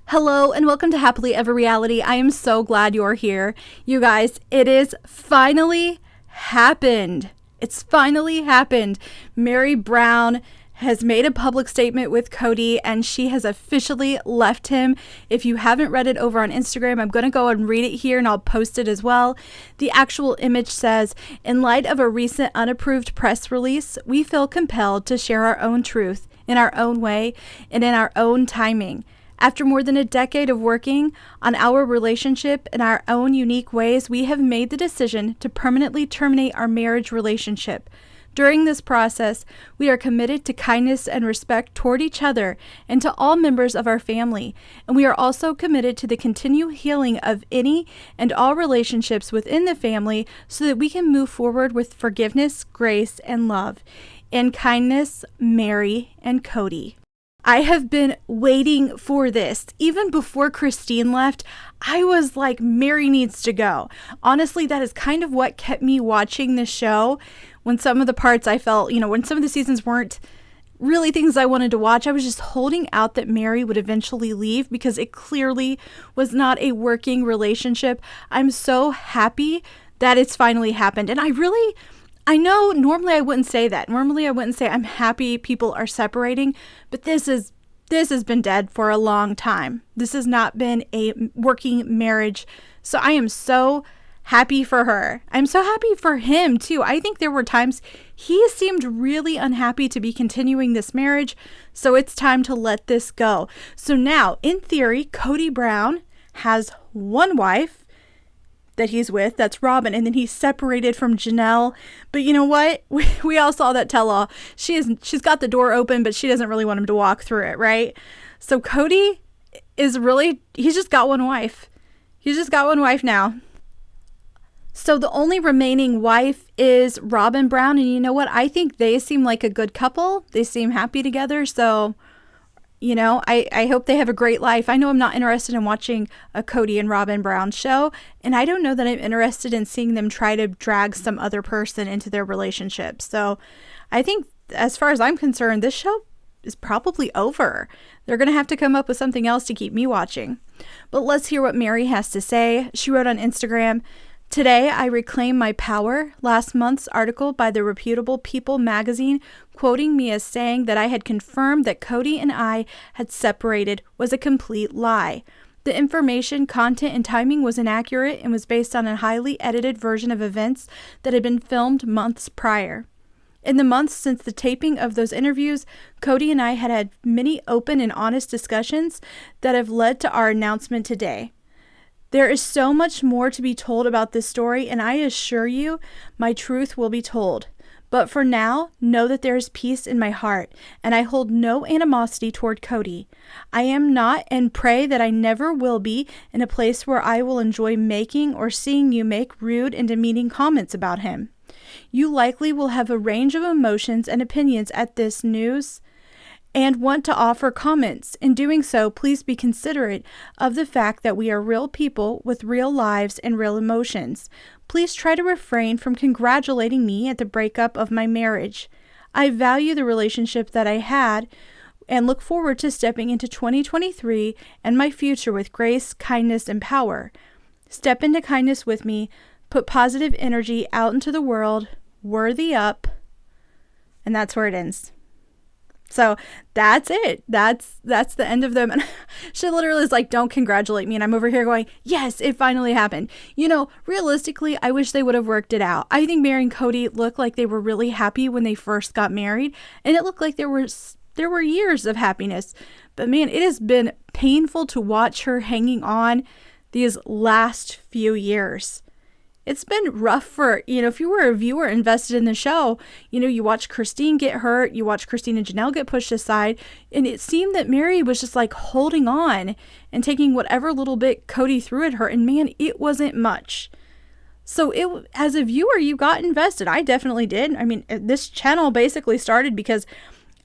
Hello and welcome to Happily Ever Reality. I am so glad you're here. You guys, it is finally happened. It's finally happened. Meri Brown has made a public statement with Cody and she has officially left him. If you haven't read it over on Instagram, I'm going to go and read it here and I'll post it as well. The actual image says, "In light of a recent unapproved press release, we feel compelled to share our own truth in our own way and in our own timing. After more than a decade of working on our relationship in our own unique ways, we have made the decision to permanently terminate our marriage relationship. During this process, we are committed to kindness and respect toward each other and to all members of our family, and we are also committed to the continued healing of any and all relationships within the family so that we can move forward with forgiveness, grace, and love. In kindness, Meri and Kody." I have been waiting for this. Even before Christine left, I was like, Meri needs to go. Honestly, that is kind of what kept me watching the show. When some of the parts I felt, when some of the seasons weren't really things I wanted to watch, I was just holding out that Meri would eventually leave because it clearly was not a working relationship. I'm so happy that it's finally happened. And I know normally I wouldn't say that. Normally I wouldn't say I'm happy people are separating, but this has been dead for a long time. This has not been a working marriage. So I am so happy for her. I'm so happy for him too. I think there were times he seemed really unhappy to be continuing this marriage. So it's time to let this go. So now, in theory, Cody Brown has one wife that he's with, that's Robin, and then he's separated from Janelle. But you know what? We all saw that tell-all. She's got the door open, but she doesn't really want him to walk through it, right? So Cody he's just got one wife. He's just got one wife now. So the only remaining wife is Robin Brown, and you know what? I think they seem like a good couple. They seem happy together, so I hope they have a great life. I know I'm not interested in watching a Cody and Robin Brown show, and I don't know that I'm interested in seeing them try to drag some other person into their relationship. So I think, as far as I'm concerned, this show is probably over. They're going to have to come up with something else to keep me watching. But let's hear what Meri has to say. She wrote on Instagram, "Today, I reclaim my power. Last month's article by the reputable People magazine, quoting me as saying that I had confirmed that Cody and I had separated, was a complete lie. The information, content, and timing was inaccurate and was based on a highly edited version of events that had been filmed months prior. In the months since the taping of those interviews, Cody and I had had many open and honest discussions that have led to our announcement today. There is so much more to be told about this story, and I assure you, my truth will be told. But for now, know that there is peace in my heart, and I hold no animosity toward Cody. I am not, and pray that I never will be, in a place where I will enjoy making or seeing you make rude and demeaning comments about him. You likely will have a range of emotions and opinions at this news and want to offer comments. In doing so, please be considerate of the fact that we are real people with real lives and real emotions. Please try to refrain from congratulating me at the breakup of my marriage. I value the relationship that I had and look forward to stepping into 2023 and my future with grace, kindness, and power. Step into kindness with me. Put positive energy out into the world. Worthy up." And that's where it ends. So that's it. That's the end of them. And she literally is like, "Don't congratulate me." And I'm over here going, yes, it finally happened. Realistically, I wish they would have worked it out. I think Meri and Cody looked like they were really happy when they first got married. And it looked like there were years of happiness. But man, it has been painful to watch her hanging on these last few years. It's been rough for, if you were a viewer invested in the show, you watch Christine get hurt, you watch Christine and Janelle get pushed aside, and it seemed that Meri was just like holding on and taking whatever little bit Cody threw at her, and man, it wasn't much. So as a viewer, you got invested. I definitely did. I mean, this channel basically started because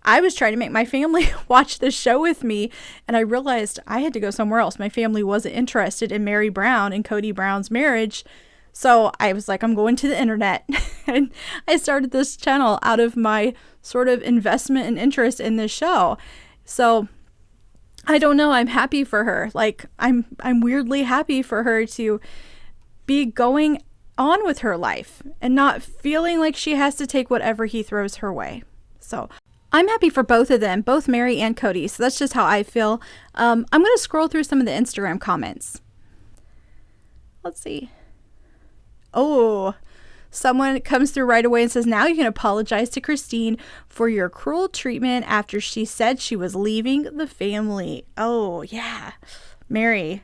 I was trying to make my family watch this show with me, and I realized I had to go somewhere else. My family wasn't interested in Meri Brown and Cody Brown's marriage. So I was like, I'm going to the internet. And I started this channel out of my sort of investment and interest in this show. So I don't know. I'm happy for her. Like, I'm weirdly happy for her to be going on with her life and not feeling like she has to take whatever he throws her way. So I'm happy for both of them, both Meri and Kody. So that's just how I feel. I'm going to scroll through some of the Instagram comments. Let's see. Oh, someone comes through right away and says, now you can apologize to Christine for your cruel treatment after she said she was leaving the family. Oh, yeah. Meri,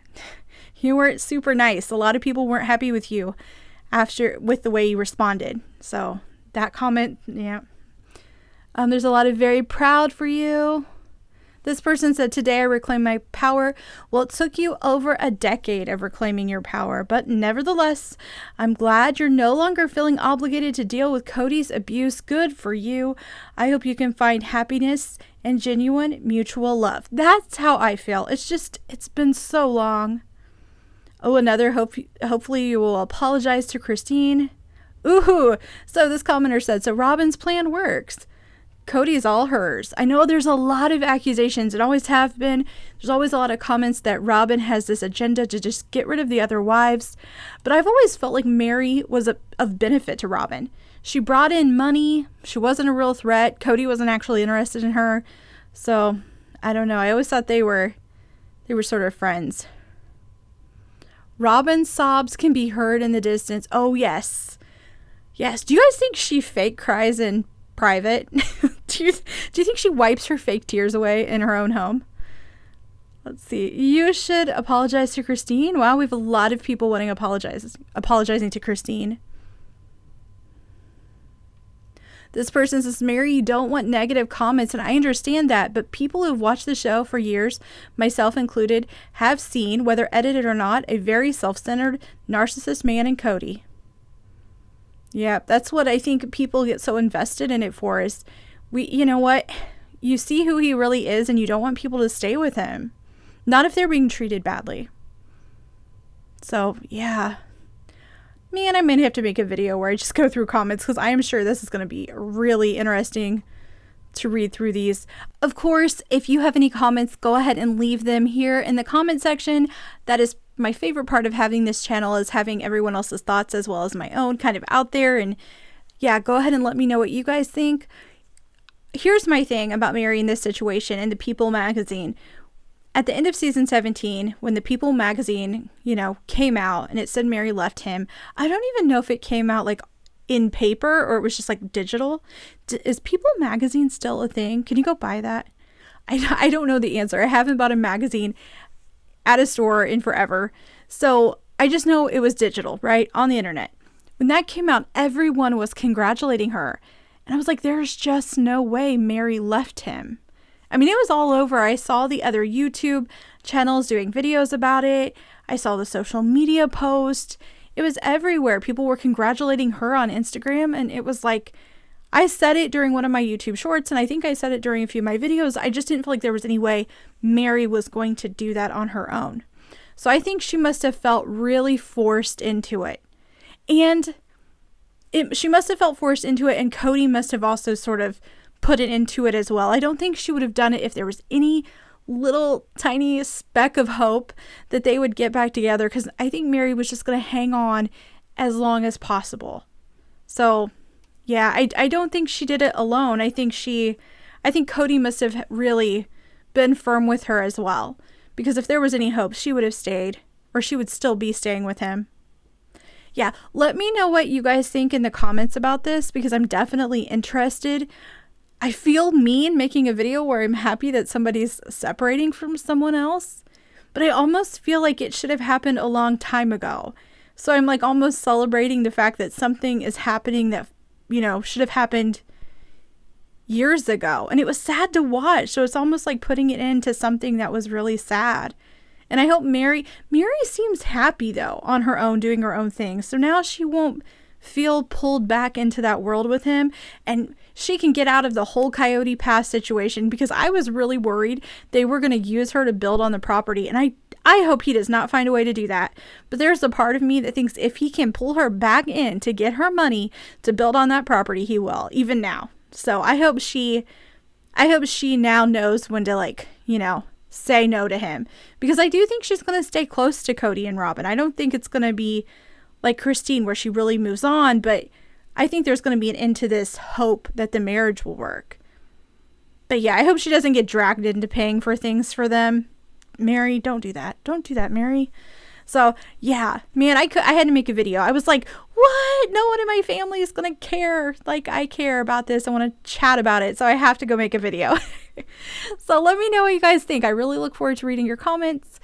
you weren't super nice. A lot of people weren't happy with you with the way you responded. So that comment, yeah. There's a lot of very proud for you. This person said, today I reclaim my power. Well, it took you over a decade of reclaiming your power, but nevertheless, I'm glad you're no longer feeling obligated to deal with Cody's abuse. Good for you. I hope you can find happiness and genuine mutual love. That's how I feel. It's been so long. Oh, another, hopefully you will apologize to Christine. Ooh, so this commenter said, so Robin's plan works. Kody is all hers. I know there's a lot of accusations, and always have been. There's always a lot of comments that Robin has this agenda to just get rid of the other wives. But I've always felt like Meri was of benefit to Robin. She brought in money. She wasn't a real threat. Kody wasn't actually interested in her. So, I don't know. I always thought they were sort of friends. Robin's sobs can be heard in the distance. Oh, yes. Yes. Do you guys think she fake cries in private? do you think she wipes her fake tears away in her own home? Let's see. You should apologize to Christine. Wow, we have a lot of people wanting apologizing to Christine. This person says, Meri, you don't want negative comments, and I understand that, but people who've watched the show for years, myself included, have seen, whether edited or not, a very self-centered, narcissist man in Kody. Yeah, that's what I think people get so invested in it for is, you know what? You see who he really is and you don't want people to stay with him. Not if they're being treated badly. So, yeah. Man, I may have to make a video where I just go through comments because I am sure this is going to be really interesting to read through these. Of course, if you have any comments, go ahead and leave them here in the comment section. That is my favorite part of having this channel, is having everyone else's thoughts as well as my own kind of out there. And yeah, go ahead and let me know what you guys think. Here's my thing about Meri in this situation and the People magazine. At the end of season 17, when the People magazine, came out and it said Meri left him, I don't even know if it came out like in paper or it was just like digital. Is People magazine still a thing? Can you go buy that? I don't know the answer. I haven't bought a magazine at a store in forever. So I just know it was digital, right? On the internet. When that came out, everyone was congratulating her. And I was like, there's just no way Meri left him. I mean, it was all over. I saw the other YouTube channels doing videos about it. I saw the social media post. It was everywhere. People were congratulating her on Instagram. And it was like, I said it during one of my YouTube shorts, and I think I said it during a few of my videos. I just didn't feel like there was any way Meri was going to do that on her own. So I think she must have felt really forced into it. And she must have felt forced into it, and Kody must have also sort of put it into it as well. I don't think she would have done it if there was any little tiny speck of hope that they would get back together, because I think Meri was just going to hang on as long as possible. So yeah, I don't think she did it alone. I think Kody must have really been firm with her as well, because if there was any hope, she would have stayed, or she would still be staying with him. Yeah, let me know what you guys think in the comments about this, because I'm definitely interested. I feel mean making a video where I'm happy that somebody's separating from someone else, but I almost feel like it should have happened a long time ago. So I'm like almost celebrating the fact that something is happening that, should have happened years ago. And it was sad to watch. So it's almost like putting it into something that was really sad. And I hope Meri seems happy though on her own, doing her own thing. So now she won't feel pulled back into that world with him, and she can get out of the whole Coyote Pass situation, because I was really worried they were going to use her to build on the property. And I hope he does not find a way to do that. But there's a part of me that thinks if he can pull her back in to get her money to build on that property, he will, even now. So I hope she now knows when to say no to him, because I do think she's going to stay close to Cody and Robin. I don't think it's going to be like Christine where she really moves on, but I think there's going to be an end to this hope that the marriage will work. But yeah, I hope she doesn't get dragged into paying for things for them. Meri, don't do that. Don't do that, Meri. So yeah, man, I had to make a video. I was like, what? No one in my family is going to care like I care about this. I want to chat about it. So I have to go make a video. So let me know what you guys think. I really look forward to reading your comments.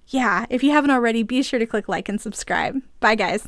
Yeah, if you haven't already, be sure to click like and subscribe. Bye, guys.